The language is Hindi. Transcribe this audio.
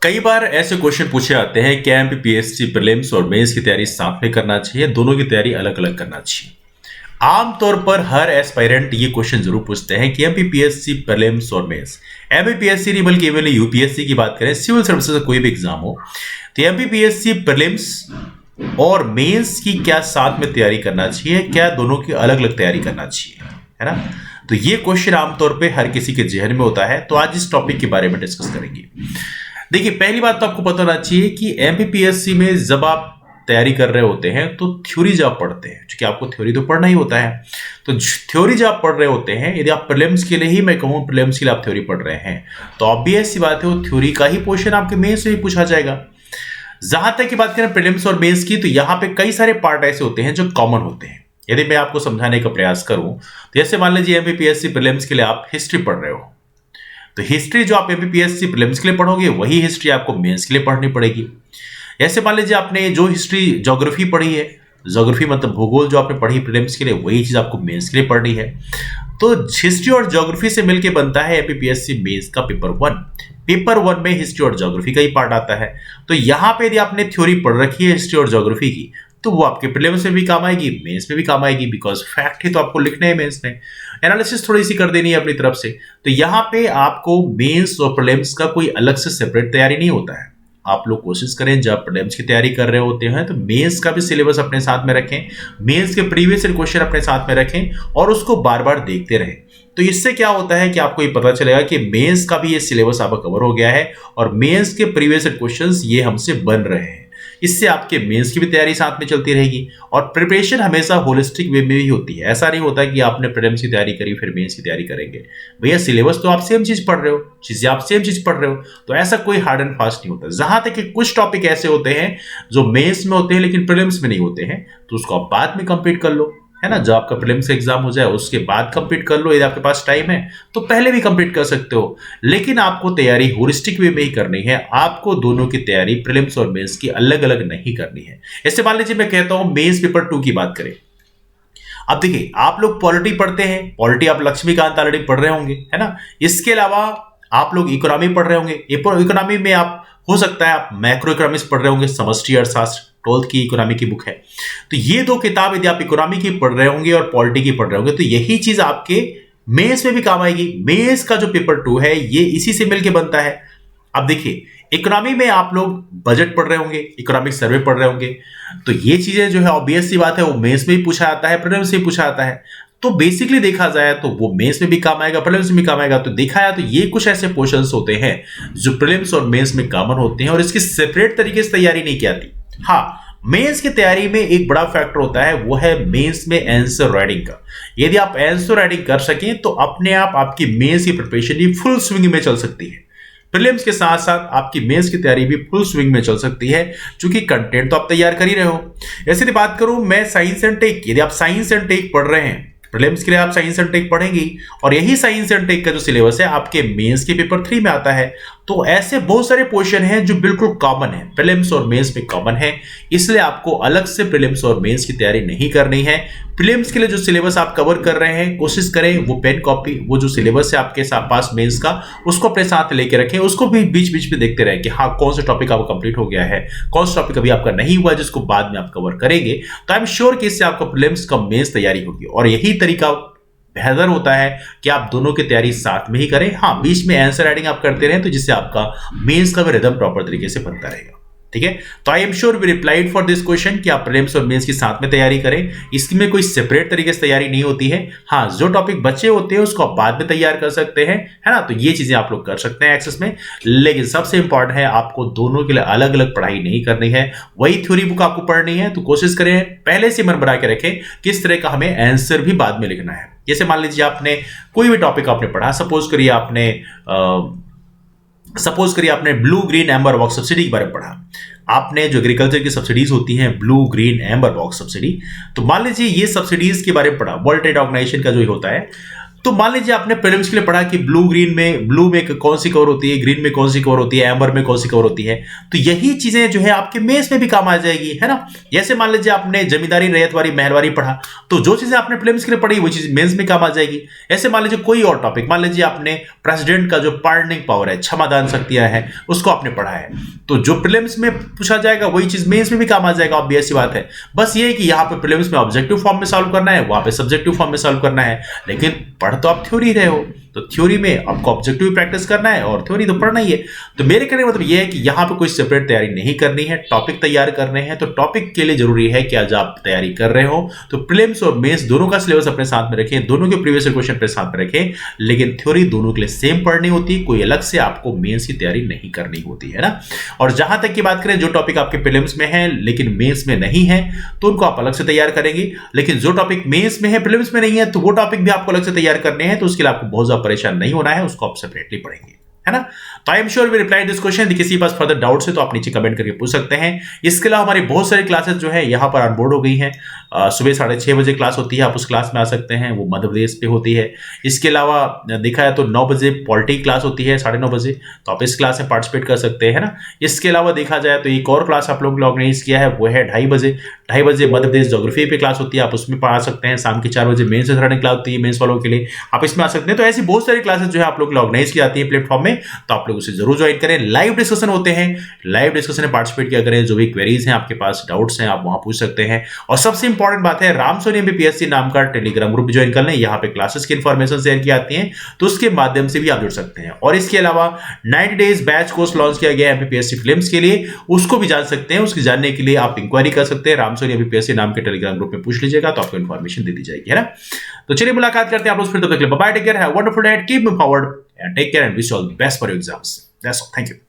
कई बार ऐसे क्वेश्चन पूछे जाते हैं क्या एमपीपीएससी प्रीलिम्स और मेंस की तैयारी साथ में करना चाहिए, दोनों की तैयारी अलग अलग करना चाहिए। आमतौर पर हर एस्पायरेंट ये क्वेश्चन जरूर पूछते हैं कि एमपीपीएससी प्रीलिम्स और मेंस, एमपीपीएससी नहीं बल्कि इवन यूपीएससी की बात करें, सिविल सर्विसेज का कोई भी एग्जाम हो, तो एमपीपीएससी प्रीलिम्स और मेंस की क्या साथ में तैयारी करना चाहिए, क्या दोनों की अलग अलग तैयारी करना चाहिए, है ना। तो ये क्वेश्चन आमतौर पे हर किसी के जहन में होता है। तो आज इस टॉपिक के बारे में डिस्कस करेंगे। देखिए, पहली बात तो आपको पता होना चाहिए कि एमपीपीएससी में जब आप तैयारी कर रहे होते हैं तो थ्योरी जब आप पढ़ते हैं, क्योंकि आपको थ्योरी तो पढ़ना ही होता है, तो थ्योरी जब आप पढ़ रहे होते हैं, यदि आप प्रीलिम्स के लिए ही मैं कहूँ प्रीलिम्स के लिए आप थ्योरी पढ़ रहे हैं, तो ऑब्वियस सी बात है वो थ्योरी का ही पोर्शन आपके मेंस से ही पूछा जाएगा। जहां तक की बात करें प्रीलिम्स और मेंस की, तो यहाँ पे कई सारे पार्ट ऐसे होते हैं जो कॉमन होते हैं। यदि मैं आपको समझाने का प्रयास करूं, तो जैसे मान लीजिए एमपीपीएससी प्रीलिम्स के लिए आप हिस्ट्री पढ़ रहे हो, तो हिस्ट्री जो आप एमपीपीएससी प्रीलिम्स के लिए पढ़ोगे वही हिस्ट्री आपको मेंस के लिए पढ़नी पड़ेगी। ऐसे मान लीजिए आपने जो हिस्ट्री ज्योग्राफी पढ़ी है, ज्योग्राफी मतलब भूगोल जो आपने पढ़ी प्रीलिम्स के लिए, वही चीज आपको मेंस के लिए पढ़नी है। तो हिस्ट्री और ज्योग्राफी से मिलकर बनता है एमपीपीएससी मेंस का पेपर 1। पेपर 1 में हिस्ट्री और ज्योग्राफी का ही पार्ट आता है। तो यहां पे यदि आपने थ्योरी पढ़ रखी है हिस्ट्री और ज्योग्राफी की, तो वो आपके प्रीलिम्स में भी काम आएगी, मेंस में भी काम आएगी, बिकॉज फैक्ट ही तो आपको लिखने हैं मेंस में, एनालिसिस थोड़ी सी कर देनी है अपनी तरफ से। तो यहाँ पे आपको मेंस और प्रीलिम्स का कोई अलग से सेपरेट तैयारी नहीं होता है। आप लोग कोशिश करें जब प्रीलिम्स की तैयारी कर रहे होते हैं तो मेंस का भी सिलेबस अपने साथ में रखें, मेंस के प्रीवियस क्वेश्चन अपने साथ में रखें और उसको बार बार देखते रहें। तो इससे क्या होता है कि आपको ये पता चलेगा कि मेंस का भी ये सिलेबस आपका कवर हो गया है और मेंस के प्रीवियस क्वेश्चंस ये हमसे बन रहे हैं। इससे आपके मेंस की भी तैयारी साथ में चलती रहेगी और प्रिपरेशन हमेशा होलिस्टिक वे में ही होती है। ऐसा नहीं होता कि आपने प्रीलिम्स की तैयारी करी फिर मेंस की तैयारी करेंगे। भैया सिलेबस तो आप सेम चीज पढ़ रहे हो, चीजें आप सेम चीज पढ़ रहे हो, तो ऐसा कोई हार्ड एंड फास्ट नहीं होता। जहां तक कि कुछ टॉपिक ऐसे होते हैं जो मेंस में होते हैं लेकिन प्रीलिम्स में नहीं होते हैं, तो उसको आप बाद में कंप्लीट कर लो, है ना। जब आपका प्रीलिम्स एग्जाम हो जाए उसके बाद कंप्लीट कर लो। यदि आपके पास टाइम है तो पहले भी कंप्लीट कर सकते हो, लेकिन आपको तैयारी होलिस्टिक वे में ही करनी है। आपको दोनों की तैयारी प्रीलिम्स और मेंस की अलग अलग नहीं करनी है। ऐसे मान लीजिए मैं कहता हूं मेंस पेपर 2 की बात करें। अब देखिए, आप लोग पॉलिटी पढ़ते हैं, पॉलिटी आप लक्ष्मीकांत ऑलरेडी पढ़ रहे होंगे, है ना। इसके अलावा आप लोग इकोनॉमी पढ़ रहे होंगे। इकोनॉमी में आप हो सकता है आप मैक्रो इकोनॉमिक्स पढ़ रहे होंगे, समष्टि अर्थशास्त्र 12th की इकोनॉमी की बुक है। तो ये दो किताब यदि आप इकोनॉमी की पढ़ रहे होंगे और पॉलिटी की पढ़ रहे होंगे, तो यही चीज आपके मेंस में भी काम आएगी। मेंस का जो पेपर 2 है ये इसी से मिलकर बनता है। अब देखिए, इकोनॉमी में आप लोग बजट पढ़ रहे होंगे, इकोनॉमिक सर्वे पढ़ रहे होंगे, तो ये चीजें जो है ऑब्वियस सी बात है वो मेंस में भी पूछा जाता है, प्रीलिम्स से भी पूछा जाता है। तो बेसिकली देखा जाए तो वो मेंस में भी काम आएगा, प्रीलिम्स में भी काम आएगा। तो देखा जाए तो ये कुछ ऐसे पोर्शंस होते हैं जो प्रीलिम्स और मेंस में कॉमन होते हैं और इसकी सेपरेट तरीके से तैयारी नहीं की जाती। हाँ, मेंस की तैयारी में एक बड़ा फैक्टर होता है, वो है मेंस में आंसर राइटिंग का। यदि आप आंसर राइटिंग कर सकें तो अपने आप आपकी मेंस की प्रिपरेशन भी फुल स्विंग में चल सकती है। प्रीलिम्स के साथ साथ आपकी मेंस की तैयारी भी फुल स्विंग में चल सकती है, क्योंकि कंटेंट तो आप तैयार कर ही रहे हो। ऐसे बात करूं मैं साइंस एंड टेक, यदि आप साइंस एंड टेक पढ़ रहे हैं, प्रीलिम्स के लिए आप साइंस एंड टेक पढ़ेंगे और यही साइंस एंड टेक का जो सिलेबस है आपके मेंस के पेपर 3 में आता है। तो ऐसे बहुत सारे क्वेश्चन हैं जो बिल्कुल कॉमन है, प्रीलिम्स और मेंस में कॉमन है, इसलिए आपको अलग से प्रीलिम्स और मेंस की तैयारी नहीं करनी है। प्रीलिम्स के लिए जो सिलेबस आप कवर कर रहे हैं, कोशिश करें वो पेन कॉपी, वो जो सिलेबस है आपके पास मेंस का, उसको अपने साथ लेके रखें। उसको भी बीच बीच में देखते रहें कि हाँ कौन सा टॉपिक आपका कंप्लीट हो गया है, कौन सा टॉपिक अभी आपका नहीं हुआ जिसको बाद में आप कवर करेंगे। तो आई एम श्योर कि इससे आपका प्रीलिम्स का मेंस तैयारी होगी और यही तरीका बेहतर होता है कि आप दोनों की तैयारी साथ में ही करें। हाँ, बीच में आंसर राइटिंग आप करते रहें, तो जिससे आपका मेंस का भी रिदम प्रॉपर तरीके से बनता रहेगा। ठीक है, तो I am sure we replied for this question कि आप प्रीलिम्स और मेंस की साथ में तैयारी करें। इसमें कोई सेपरेट तरीके से तैयारी नहीं होती है। हाँ, जो टॉपिक बचे होते हैं उसको आप बाद में तैयार कर सकते हैं, है ना। तो ये चीजें आप लोग कर सकते हैं एक्सेस में, लेकिन सबसे इंपॉर्टेंट है आपको दोनों के लिए अलग अलग पढ़ाई नहीं करनी है। वही थ्योरी बुक आपको पढ़नी है, तो कोशिश करें पहले से मन बना के रखें किस तरह का हमें आंसर भी बाद में लिखना है। जैसे मान लीजिए आपने कोई भी टॉपिक आपने पढ़ा, सपोज करिए आपने blue green amber box subsidy के बारे में पढ़ा। आपने जो एग्रीकल्चर की सब्सिडीज होती हैं, blue green amber box subsidy, तो मान लीजिए ये सब्सिडीज के बारे में पढ़ा, वर्ल्ड ट्रेड ऑर्गेनाइजेशन का जो होता है, तो मान लीजिए आपने प्रीलिम्स के लिए पढ़ा कि ब्लू में कौन सी कवर होती है, ग्रीन में कौन सी कवर होती है, एम्बर में कौन सी कवर होती है, तो यही चीजें जो है आपके मेंस में भी काम आ जाएगी, है ना। जैसे मान लीजिए आपने जमींदारी, रैयतवारी, महलवारी पढ़ा, तो जो चीजें आपने प्रीलिम्स के लिए पढ़ी वो चीज मेंस में काम आ जाएगी। ऐसे मान लीजिए कोई और टॉपिक, मान लीजिए आपने प्रेसिडेंट का जो पार्डनिंग पावर है, क्षमादान शक्तियां है, उसको आपने पढ़ा है, तो जो प्रीलिम्स में पूछा जाएगा वही चीज मेंस में भी काम आ जाएगा, ऑब्वियस सी बात है। बस ये है कि यहाँ पे प्रीलिम्स में ऑब्जेक्टिव फॉर्म में सॉल्व करना है, वहां पे सब्जेक्टिव फॉर्म में सॉल्व करना है, लेकिन पढ़ तो आप थ्योरी रहे हो, तो थ्योरी में आपको ऑब्जेक्टिव प्रैक्टिस करना है और थ्योरी तो पढ़ना ही है। तो मेरे कहने का मतलब यह है कि यहां पे कोई सेपरेट तैयारी नहीं करनी है, टॉपिक तैयार करने हैं। तो टॉपिक के लिए जरूरी है कि आज आप तैयारी कर रहे हो तो प्रीलिम्स और मेंस दोनों का सिलेबस अपने साथ में रखें, दोनों के प्रीवियस क्वेश्चन अपने साथ में रखें, लेकिन थ्योरी दोनों के लिए सेम पढ़नी होती है, कोई अलग से आपको मेंस की तैयारी नहीं करनी होती है ना। और जहां तक की बात करें जो टॉपिक आपके प्रीलिम्स में है लेकिन मेंस में नहीं है, तो उनको आप अलग से तैयार करेंगे, लेकिन जो टॉपिक मेंस में है प्रीलिम्स में नहीं है, तो वो टॉपिक भी आपको अलग से तैयार करने हैं, तो उसके लिए आपको बहुत ज्यादा परेशान नहीं होना है, उसको आप सेपरेटली पढ़ेंगे, है ना। तो I am sure we reply this question. यदि किसी पास फर्दर डाउट्स है तो आप नीचे कमेंट करके पूछ सकते हैं। इसके अलावा हमारी बहुत सारी क्लासेस जो है यहाँ पर ऑनबोर्ड हो गई हैं। सुबह 6:30 बजे क्लास होती है, आप उस क्लास में आ सकते हैं, वो मध्य प्रदेश पे होती है। इसके अलावा देखा है तो 9 बजे पॉलिटी क्लास होती है, 9:30 बजे, तो आप इस क्लास में पार्टिसिपेट कर सकते हैं, है ना। इसके अलावा देखा जाए तो एक और क्लास आप लोगों ने ऑर्गेनाइज किया है, वो है 2:30 बजे। 2:30 बजे मध्य प्रदेश ज्योग्राफी पे क्लास होती है, आप उसमें पढ़ा सकते हैं। शाम के 4 बजे मेंस रनिंग क्लास होती है, मेंस वालों के लिए आप इसमें आ सकते हैं। तो ऐसी बहुत सारी क्लासेस जो है आप लोग ऑर्गेनाइज की जाती है प्लेटफॉर्म में, तो आप लोग उसे जरूर ज्वाइन करें। लाइव डिस्कशन होते हैं, लाइव डिस्कशन में पार्टिसिपेट किया करें, जो भी क्वेरीज हैं आपके पास, डाउट्स हैं, आप वहां पूछ सकते हैं। और सबसे इंपॉर्टेंट बात है, राम सोनी एमपीपीएससी नाम का टेलीग्राम ग्रुप ज्वाइन कर लें, यहाँ पे क्लासेस की इंफॉर्मेशन शेयर की जाती है, तो उसके माध्यम से भी आप जुड़ सकते हैं। और इसके अलावा 90 डेज बैच कोर्स लॉन्च किया गया है एमपीपीएससी फिल्म्स के लिए, उसको भी जान सकते हैं। उसकी जानने के लिए आप इंक्वायरी कर सकते हैं, राम सोनी एमपीपीएससी नाम के टेलीग्राम ग्रुप में पूछ लीजिएगा, तो आपको इंफॉर्मेशन दे दी जाएगी, है ना। तो चलिए मुलाकात करते हैं आप लोग फिर, तब तक bye, take care, have a wonderful day, keep moving forward and take care and wish all the best for your exams. That's all, thank you.